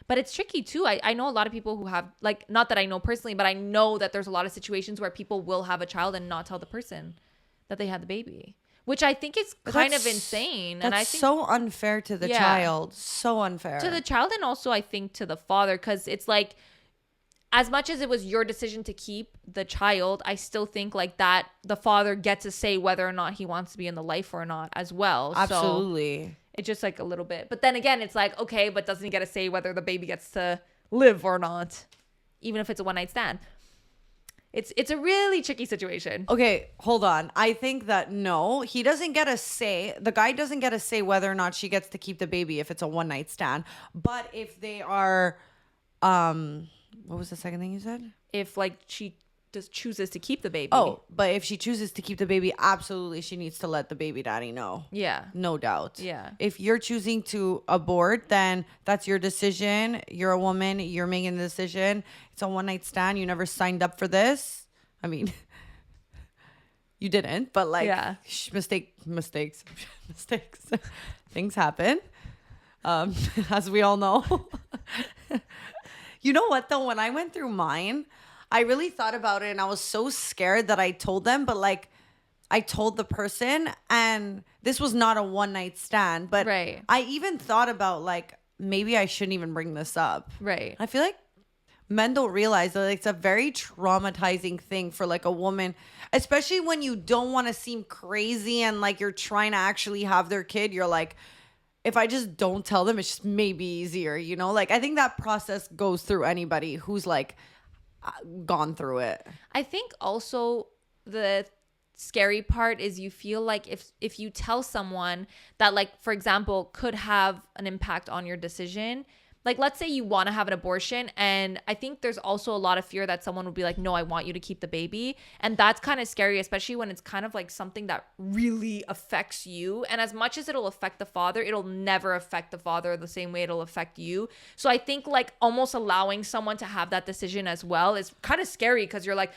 But it's tricky too. I know a lot of people who have, like, not that I know personally, but I know that there's a lot of situations where people will have a child and not tell the person that they had the baby, which I think is kind of insane. That's And I think so unfair to the child. So unfair. to the child, and also I think to the father, because it's like, as much as it was your decision to keep the child, I still think like that the father gets to say whether or not he wants to be in the life or not as well. Absolutely. So it's just like a little bit. But then again, it's like, okay, but doesn't he get to say whether the baby gets to live or not? Even if it's a one night stand. It's a really tricky situation. Okay, hold on. I think that no, he doesn't get a say. The guy doesn't get a say whether or not she gets to keep the baby if it's a one night stand. But if they are, what was the second thing you said? If like she just chooses to keep the baby. Oh, but if she chooses to keep the baby, absolutely she needs to let the baby daddy know. Yeah. No doubt. Yeah. If you're choosing to abort, then that's your decision. You're a woman. You're making the decision. It's a one night stand. You never signed up for this. I mean, you didn't, but like, yeah. mistakes. Things happen. As we all know. You know what though? When I went through mine, I really thought about it and I was so scared that I told them, but like I told the person, and this was not a one night stand, but right. I even thought about like, maybe I shouldn't even bring this up. Right. I feel like men don't realize that it's a very traumatizing thing for like a woman, especially when you don't want to seem crazy and like you're trying to actually have their kid. You're like, if I just don't tell them, it's just maybe easier, you know? Like, I think that process goes through anybody who's like gone through it. I think also the scary part is you feel like if you tell someone that, like, for example, could have an impact on your decision. Like, let's say you want to have an abortion, and I think there's also a lot of fear that someone would be like, no, I want you to keep the baby. And that's kind of scary, especially when it's kind of like something that really affects you. And as much as it'll affect the father, it'll never affect the father the same way it'll affect you. So I think like almost allowing someone to have that decision as well is kind of scary, because you're like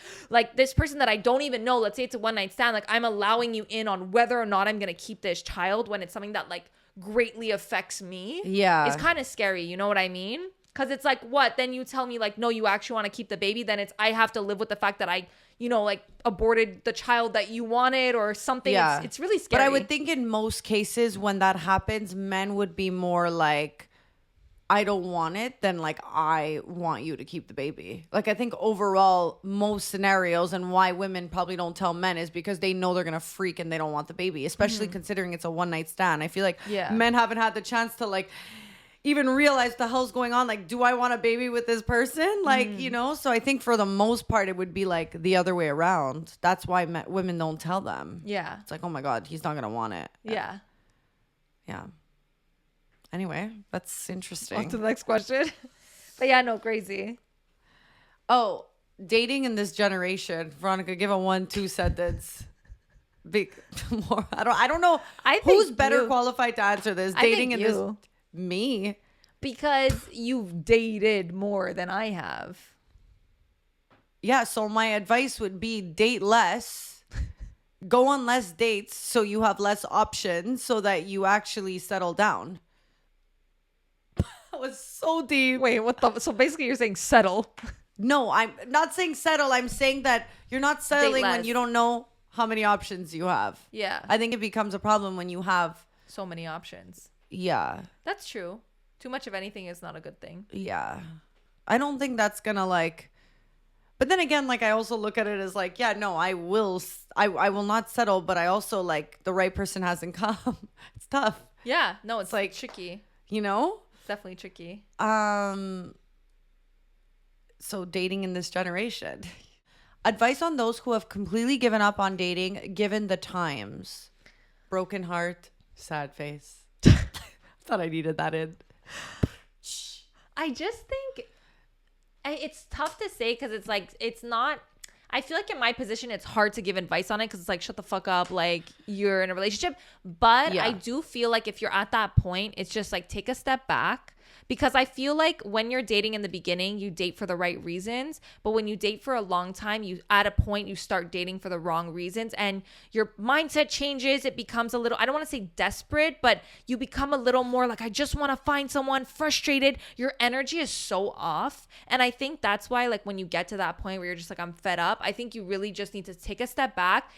this person that I don't even know, let's say it's a one night stand, like I'm allowing you in on whether or not I'm going to keep this child when it's something that like greatly affects me. Yeah. It's kind of scary, you know what I mean? Because it's like, what? Then you tell me like, no, you actually want to keep the baby. Then it's, I have to live with the fact that I, you know, like aborted the child that you wanted or something. Yeah. It's really scary. But I would think in most cases when that happens, men would be more like, I don't want it, than like, I want you to keep the baby. Like, I think overall, most scenarios and why women probably don't tell men is because they know they're going to freak and they don't want the baby, especially considering it's a one night stand. I feel like men haven't had the chance to like even realize the hell's going on. Like, do I want a baby with this person? Like, you know, so I think for the most part, it would be like the other way around. That's why women don't tell them. Yeah. It's like, oh my God, he's not going to want it. Yeah. Yeah. Anyway, that's interesting. On to the next question. But yeah, no, crazy. Oh, dating in this generation. Veronica, give a 1-2 sentence. More. I don't know. Who's better qualified to answer this? Dating in this. Me. Because you've dated more than I have. Yeah, so my advice would be date less. Go on less dates so you have less options so that you actually settle down. That was so deep. Wait, what the? So basically you're saying settle. No, I'm not saying settle. I'm saying that you're not settling when you don't know how many options you have. Yeah. I think it becomes a problem when you have so many options. Yeah. That's true. Too much of anything is not a good thing. Yeah. I don't think that's gonna like, but then again, like I also look at it as like, yeah, no, I will not settle, but I also like the right person hasn't come. It's tough. Yeah. No, it's like tricky. You know? Definitely tricky. So dating in this generation. Advice on those who have completely given up on dating given the times. Broken heart, sad face. Thought I needed that in. I just think it's tough to say because it's like, it's not, I feel like in my position, it's hard to give advice on it because it's like, shut the fuck up. Like, you're in a relationship. But I do feel like if you're at that point, it's just like, take a step back. Because I feel like when you're dating in the beginning, you date for the right reasons. But when you date for a long time, you at a point, you start dating for the wrong reasons. And your mindset changes. It becomes a little, I don't want to say desperate, but you become a little more like, I just want to find someone, frustrated. Your energy is so off. And I think that's why, like, when you get to that point where you're just like, I'm fed up, I think you really just need to take a step back.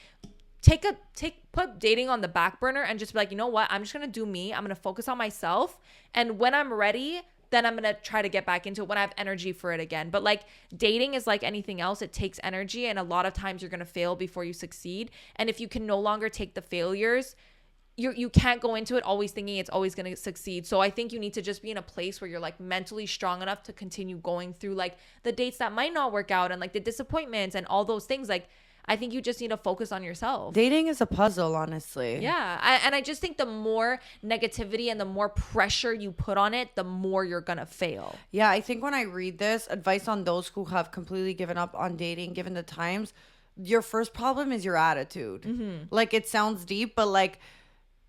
Put dating on the back burner and just be like, you know what? I'm just going to do me. I'm going to focus on myself. And when I'm ready, then I'm going to try to get back into it when I have energy for it again. But like, dating is like anything else. It takes energy. And a lot of times you're going to fail before you succeed. And if you can no longer take the failures, you can't go into it always thinking it's always going to succeed. So I think you need to just be in a place where you're like mentally strong enough to continue going through like the dates that might not work out and like the disappointments and all those things. Like, I think you just need to focus on yourself. Dating is a puzzle, honestly. Yeah. And I just think the more negativity and the more pressure you put on it, the more you're going to fail. Yeah, I think when I read this, advice on those who have completely given up on dating, given the times, your first problem is your attitude. Mm-hmm. Like, it sounds deep, but like,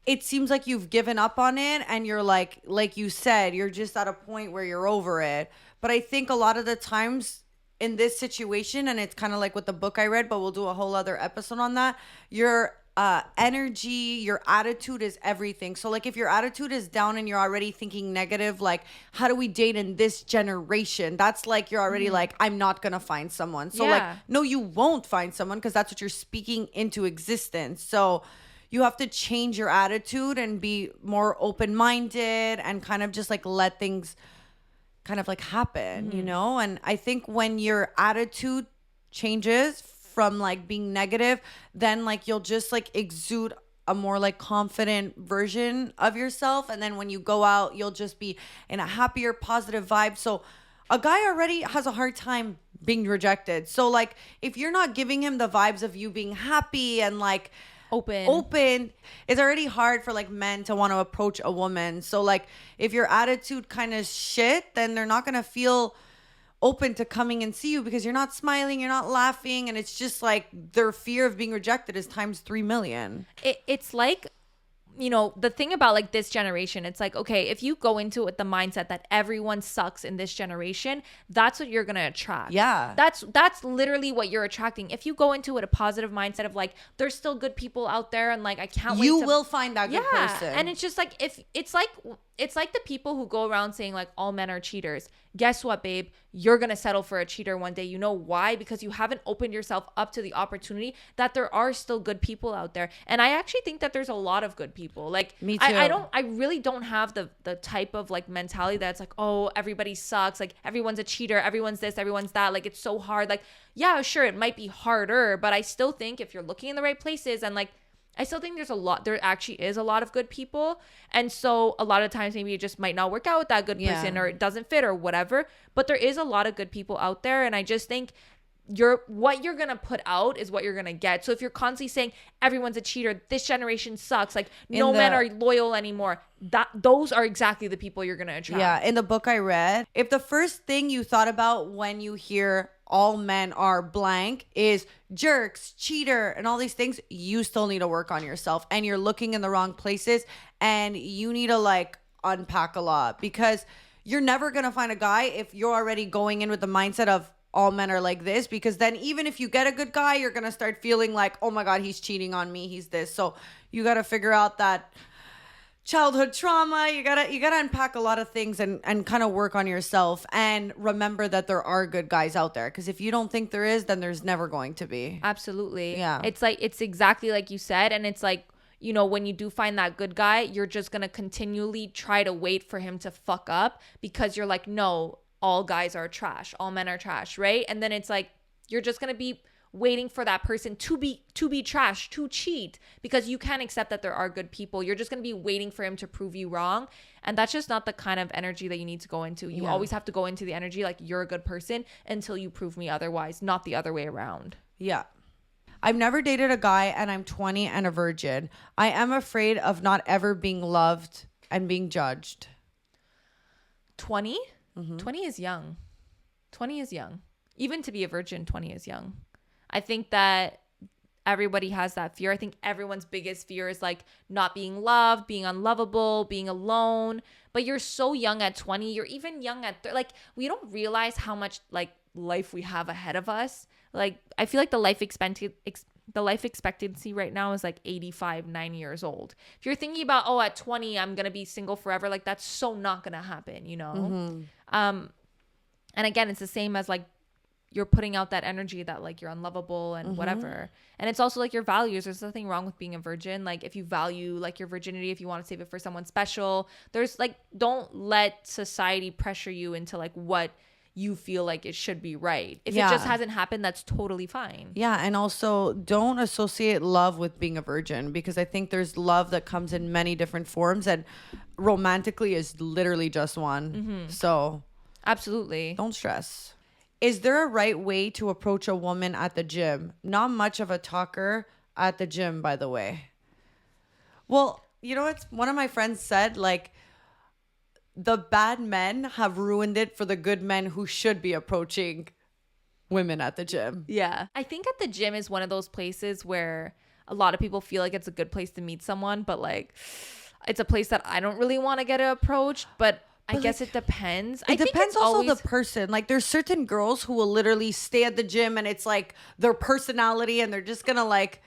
it seems like you've given up on it and you're like you said, you're just at a point where you're over it. But I think a lot of the times, in this situation, and it's kind of like with the book I read, but we'll do a whole other episode on that. Your energy, your attitude is everything. So like if your attitude is down and you're already thinking negative, like how do we date in this generation? That's like you're already like, I'm not going to find someone. So like, no, you won't find someone because that's what you're speaking into existence. So you have to change your attitude and be more open-minded and kind of just like let things kind of like happen, you know? And I think when your attitude changes from like being negative, then like you'll just like exude a more like confident version of yourself. And then when you go out, you'll just be in a happier, positive vibe. So a guy already has a hard time being rejected. So like if you're not giving him the vibes of you being happy and like open, it's already hard for like men to want to approach a woman. So like if your attitude kind of shit, then they're not gonna feel open to coming and see you because you're not smiling, you're not laughing, and it's just like their fear of being rejected is times 3 million. It's like, you know, the thing about like this generation, it's like, okay, if you go into it with the mindset that everyone sucks in this generation, that's what you're going to attract. Yeah. That's literally what you're attracting. If you go into it a positive mindset of like, there's still good people out there and like, I can't wait. You will find that good person. And it's just like, if it's like the people who go around saying like all men are cheaters. Guess what, babe? You're going to settle for a cheater one day. You know why? Because you haven't opened yourself up to the opportunity that there are still good people out there. And I actually think that there's a lot of good people. Like, me too. I really don't have the type of like mentality that's like, oh, everybody sucks. Like everyone's a cheater. Everyone's this, everyone's that. Like, it's so hard. Like, yeah, sure. It might be harder, but I still think if you're looking in the right places and like, I still think there actually is a lot of good people. And so a lot of times maybe it just might not work out with that good person or it doesn't fit or whatever. But there is a lot of good people out there. And I just think what you're going to put out is what you're going to get. So if you're constantly saying everyone's a cheater, this generation sucks, like no men are loyal anymore, those are exactly the people you're going to attract. Yeah. In the book I read, if the first thing you thought about when you hear all men are blank is jerks, cheater, and all these things, you still need to work on yourself and you're looking in the wrong places and you need to like unpack a lot because you're never going to find a guy if you're already going in with the mindset of all men are like this, because then even if you get a good guy, you're going to start feeling like, oh my God, he's cheating on me. He's this. So you got to figure out that childhood trauma. You gotta unpack a lot of things and kind of work on yourself and remember that there are good guys out there, because if you don't think there is, then there's never going to be. Absolutely. Yeah. It's like, it's exactly like you said. And it's like, you know, when you do find that good guy, you're just gonna continually try to wait for him to fuck up because you're like, no, all guys are trash, all men are trash, right? And then it's like you're just gonna be waiting for that person to be trash, to cheat, because you can't accept that there are good people. You're just going to be waiting for him to prove you wrong. And that's just not the kind of energy that you need to go into. You always have to go into the energy like you're a good person until you prove me otherwise, not the other way around. Yeah. I've never dated a guy and I'm 20 and a virgin. I am afraid of not ever being loved and being judged. 20? 20 is young. 20 is young. Even to be a virgin, 20 is young. I think that everybody has that fear. I think everyone's biggest fear is like not being loved, being unlovable, being alone. But you're so young at 20. You're even young at like we don't realize how much like life we have ahead of us. Like I feel like the life expectancy right now is like 85, 90 years old. If you're thinking about, oh, at 20, I'm going to be single forever, like that's so not going to happen, you know? And again, it's the same as like you're putting out that energy that like you're unlovable and whatever. And it's also like your values. There's nothing wrong with being a virgin. Like if you value like your virginity, if you want to save it for someone special, there's like, don't let society pressure you into like what you feel like it should be right. If it just hasn't happened, that's totally fine. Yeah. And also don't associate love with being a virgin, because I think there's love that comes in many different forms, and romantically is literally just one. So absolutely. Don't stress. Is there a right way to approach a woman at the gym? Not much of a talker at the gym, by the way. Well, you know what? One of my friends said, like, the bad men have ruined it for the good men who should be approaching women at the gym. Yeah. I think at the gym is one of those places where a lot of people feel like it's a good place to meet someone, but like it's a place that I don't really want to get approached, but I guess it depends. It depends also the person. Like there's certain girls who will literally stay at the gym and it's like their personality and they're just going to like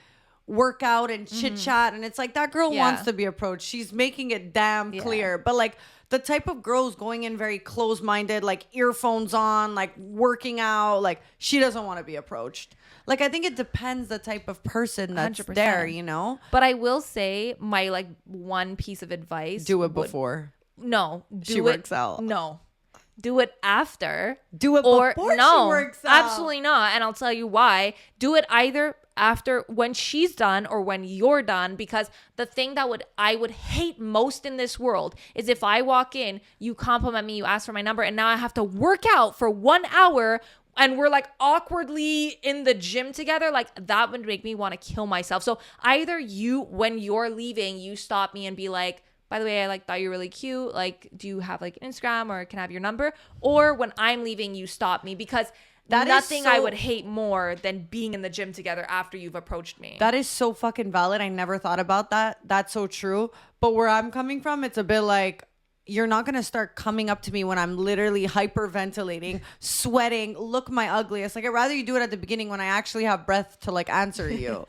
work out and chit chat. And it's like that girl wants to be approached. She's making it damn clear. But like the type of girls going in very close-minded, like earphones on, like working out, like she doesn't want to be approached. Like I think it depends the type of person that's 100%. There, you know? But I will say my like one piece of advice. Do it before. No. She works out. No. Do it after. Do it before she works out. Absolutely not. And I'll tell you why. Do it either after when she's done or when you're done, because the thing that I would hate most in this world is if I walk in, you compliment me, you ask for my number, and now I have to work out for 1 hour and we're like awkwardly in the gym together. Like that would make me want to kill myself. So either you, when you're leaving, you stop me and be like, by the way, I like thought you were really cute. Like, do you have like Instagram or can I have your number? Or when I'm leaving, you stop me, because that nothing I would hate more than being in the gym together after you've approached me. That is so fucking valid. I never thought about that. That's so true. But where I'm coming from, it's a bit like, you're not going to start coming up to me when I'm literally hyperventilating, sweating, look my ugliest. Like, I'd rather you do it at the beginning when I actually have breath to, like, answer you.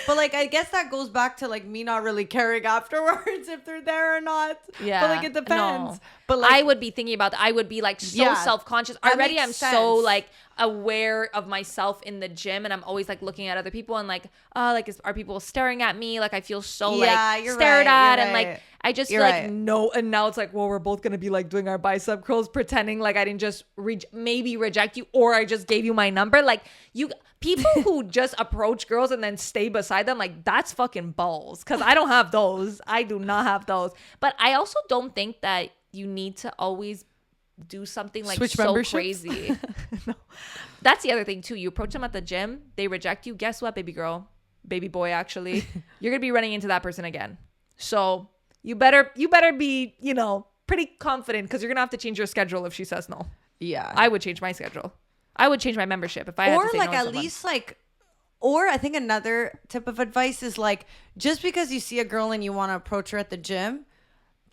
But, like, I guess that goes back to, like, me not really caring afterwards if they're there or not. Yeah. But, like, it depends. No. But, like, I would be thinking about that. I would be, like, so self-conscious. Already I'm so, like, aware of myself in the gym, and I'm always, like, looking at other people and, like, are people staring at me? Like, I feel so, like, stared at. And, like, I just feel like no. And now it's like, well, we're both going to be like doing our bicep curls, pretending like I didn't just maybe reject you, or I just gave you my number. Like people who just approach girls and then stay beside them, like that's fucking balls. Cause I don't have those. I do not have those. But I also don't think that you need to always do something like switch so crazy. No. That's the other thing too. You approach them at the gym, they reject you. Guess what, baby girl, baby boy, actually, you're going to be running into that person again. So you better be, you know, pretty confident, because you're going to have to change your schedule if she says no. Yeah. I would change my schedule. I would change my membership if I had to say like no to at someone. least like, or I think another tip of advice is like, just because you see a girl and you want to approach her at the gym,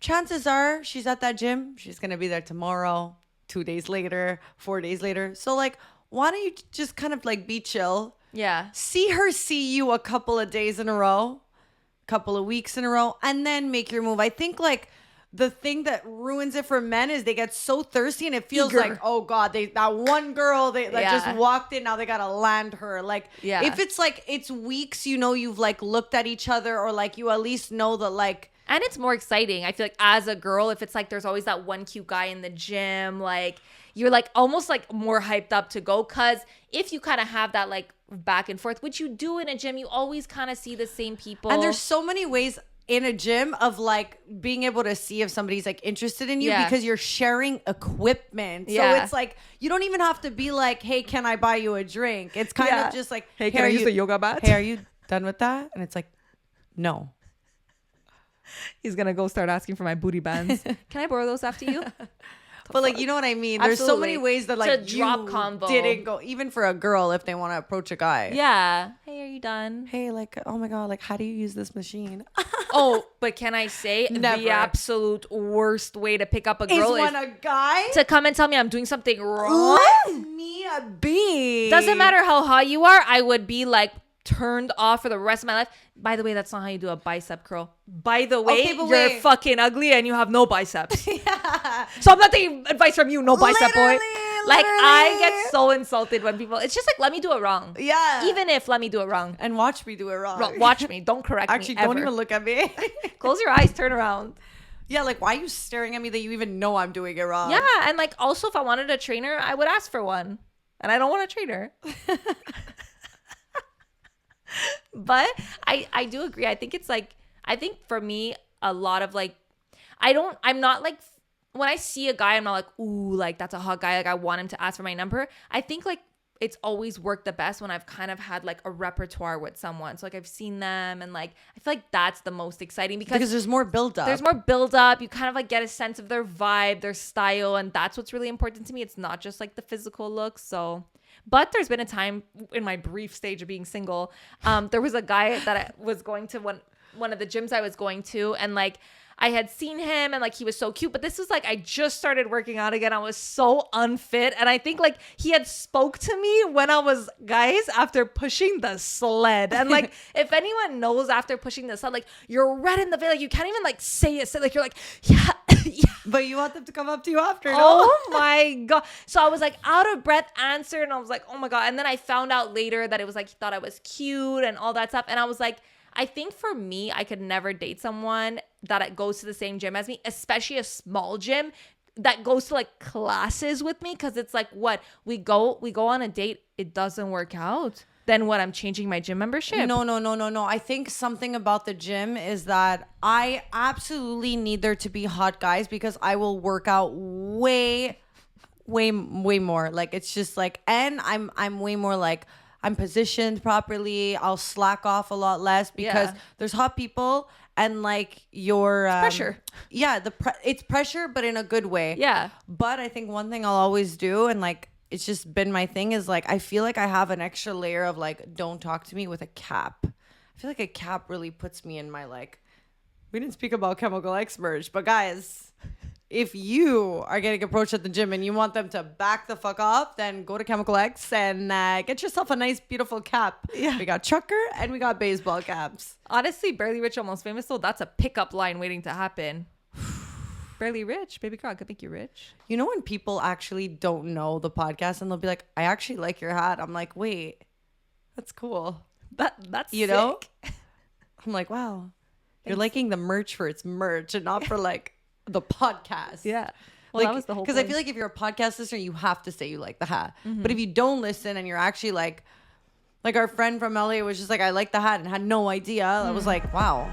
chances are she's at that gym. She's going to be there tomorrow, 2 days later, 4 days later. So like, why don't you just kind of like be chill? Yeah. See her see you a couple of days in a row, couple of weeks in a row, and then make your move. I think like the thing that ruins it for men is they get so thirsty and it feels like, oh God, that one girl that just walked in, now they gotta land her. Like if it's like it's weeks, you know, you've like looked at each other, or like you at least know that like And it's more exciting. I feel like as a girl, if it's like there's always that one cute guy in the gym, like you're like almost like more hyped up to go. Cause if you kind of have that like back and forth, which you do in a gym, you always kind of see the same people. And there's so many ways in a gym of like being able to see if somebody's like interested in you because you're sharing equipment. So it's like you don't even have to be like, hey, can I buy you a drink? It's kind of just like, hey, can I use the yoga mat? Hey, are you done with that? And it's like, no. He's gonna go start asking for my booty bands. Can I borrow those after you? But like, you know what I mean? There's so many ways that like to drop combo didn't go, even for a girl if they want to approach a guy. Yeah. Hey, are you done? Hey, like, oh my God, like, how do you use this machine? Oh, but can I say the absolute worst way to pick up a girl is when a guy to come and tell me I'm doing something wrong? Let me be. Doesn't matter how hot you are. I would be like turned off for the rest of my life. By the way, that's not how you do a bicep curl. By the way, you're fucking ugly and you have no biceps. So I'm not taking advice from you, no bicep boy. Like, I get so insulted when people, it's just like, let me do it wrong. Yeah. Even if, let me do it wrong. And watch me do it wrong. Watch me. Don't correct Actually, me. Actually, don't even look at me. Close your eyes, turn around. Yeah, like, why are you staring at me that you even know I'm doing it wrong? Yeah, and like, also, if I wanted a trainer, I would ask for one. And I don't want a trainer. But I do agree. I think it's like, I think for me, a lot of like, I'm not like, when I see a guy, I'm not like, ooh, like that's a hot guy. Like I want him to ask for my number. I think like it's always worked the best when I've kind of had like a repertoire with someone. So like I've seen them and like, I feel like that's the most exciting because there's more build up. There's more build up. You kind of like get a sense of their vibe, their style. And that's what's really important to me. It's not just like the physical looks. So, but there's been a time in my brief stage of being single. There was a guy that I was going to one of the gyms I was going to, and like I had seen him and like he was so cute, but this was like I just started working out again. I was so unfit, and I think like he had spoke to me when I was after pushing the sled. And like if anyone knows after pushing the sled, like you're red in the face, like you can't even like say it. So like you're like yeah. But you want them to come up to you after, no? Oh my God. So I was like out of breath answer, and I was like, oh my God. And then I found out later that it was like he thought I was cute and all that stuff. And I was like, I think for me, I could never date someone that goes to the same gym as me, especially a small gym that goes to like classes with me. Cause it's like what we go on a date. It doesn't work out. Then what? I'm changing my gym membership. No. I think something about the gym is that I absolutely need there to be hot guys because I will work out way more. Like it's just like, and I'm way more like I'm positioned properly. I'll slack off a lot less because there's hot people and like your pressure. Yeah, it's pressure, but in a good way. Yeah. But I think one thing I'll always do, and like it's just been my thing, is like I feel like I have an extra layer of like don't talk to me with a cap. I feel like a cap really puts me in my like. We didn't speak about Chemical X merch, but guys, if you are getting approached at the gym and you want them to back the fuck up, then go to Chemical X and get yourself a nice, beautiful cap. Yeah. We got trucker and we got baseball caps. Honestly, Barely Rich, Almost Famous, though, that's a pickup line waiting to happen. Barely Rich, baby girl, I could make you rich. You know when people actually don't know the podcast and they'll be like, I actually like your hat. I'm like, wait, that's cool. That's you sick. know? I'm like, wow. You're liking the merch for its merch and not for like the podcast. Yeah. Well, like, that was the whole point. Because I feel like if you're a podcast listener, you have to say you like the hat. Mm-hmm. But if you don't listen and you're actually like our friend from LA was just like, I like the hat and had no idea. I was like, wow.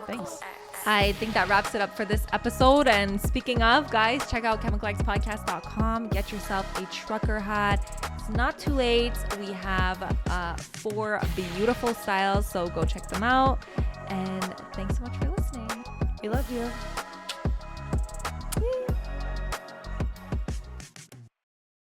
Thanks. I think that wraps it up for this episode. And speaking of, guys, check out chemicalxpodcast.com. Get yourself a trucker hat. It's not too late. We have 4 beautiful styles, so go check them out. And thanks so much for listening. We love you.